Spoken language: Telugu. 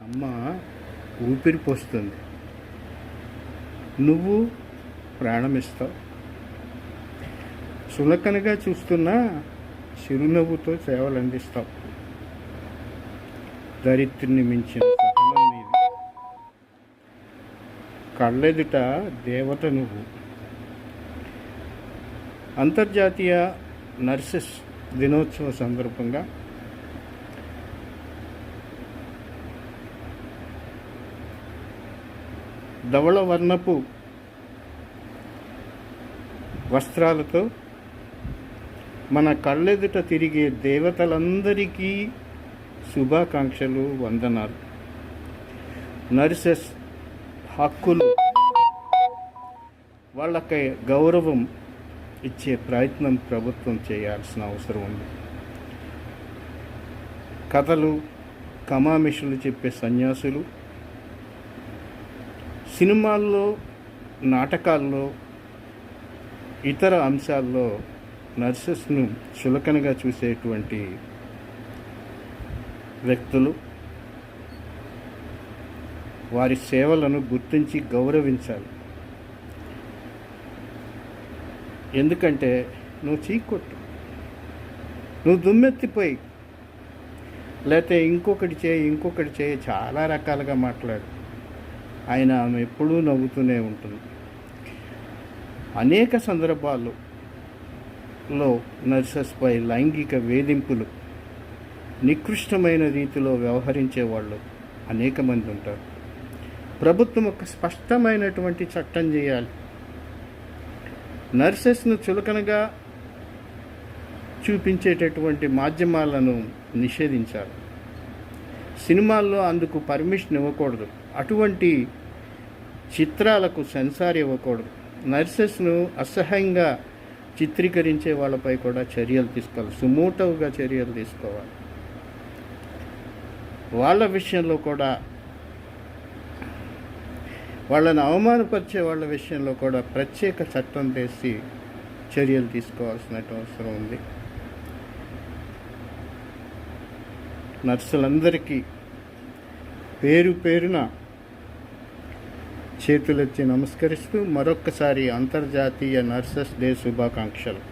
అమ్మ ఊపిరి పోస్తుంది, నువ్వు ప్రాణమిస్తావు. సులకనగా చూస్తున్నా చిరునవ్వుతో సేవలు అందిస్తావు. దరిద్రుని మించిన సహనం నీది. కళ్ళెదుట దేవత నువ్వు. అంతర్జాతీయ నర్సెస్ దినోత్సవ సందర్భంగా ధవళ వర్ణపు వస్త్రాలతో మన కళ్ళెదుట తిరిగే దేవతలందరికీ శుభాకాంక్షలు, వందనాలు. నర్సెస్ హక్కులు, వాళ్ళకి గౌరవం ఇచ్చే ప్రయత్నం ప్రభుత్వం చేయాల్సిన అవసరం ఉంది. కథలు, కమామిషులు చెప్పే సన్యాసులు సినిమాల్లో, నాటకాల్లో, ఇతర అంశాల్లో నర్సెస్ను చులకనగా చూసేటువంటి వ్యక్తులు వారి సేవలను గుర్తించి గౌరవించాలి. ఎందుకంటే నువ్వు చీకొట్టు, నువ్వు దుమ్మెత్తిపోయి, లేకపోతే ఇంకొకటి చేయి చాలా రకాలుగా మాట్లాడు. ఆమె ఎప్పుడూ నవ్వుతూనే ఉంటుంది. అనేక సందర్భాల్లో నర్సెస్పై లైంగిక వేధింపులు, నికృష్టమైన రీతిలో వ్యవహరించే వాళ్ళు అనేక మంది ఉంటారు. ప్రభుత్వం ఒక స్పష్టమైనటువంటి చట్టం చేయాలి. నర్సెస్ను చులకనగా చూపించేటటువంటి మాధ్యమాలను నిషేధించాలి. సినిమాల్లో అందుకు పర్మిషన్ ఇవ్వకూడదు. అటువంటి చిత్రాలకు సెన్సార్ ఇవ్వకూడదు. నర్సెస్ను అసహ్యంగా చిత్రీకరించే వాళ్ళపై కూడా చర్యలు తీసుకోవాలి, సుమోటోగా చర్యలు తీసుకోవాలి. వాళ్ళ విషయంలో కూడా, వాళ్ళని అవమానపరిచే వాళ్ళ విషయంలో కూడా ప్రత్యేక చట్టం తెచ్చి చర్యలు తీసుకోవాల్సిన అవసరం ఉంది. నర్సులందరికీ పేరు పేరున చేతులెత్తి నమస్కరిస్తూ మరొక్కసారి అంతర్జాతీయ నర్సెస్ డే శుభాకాంక్షలు.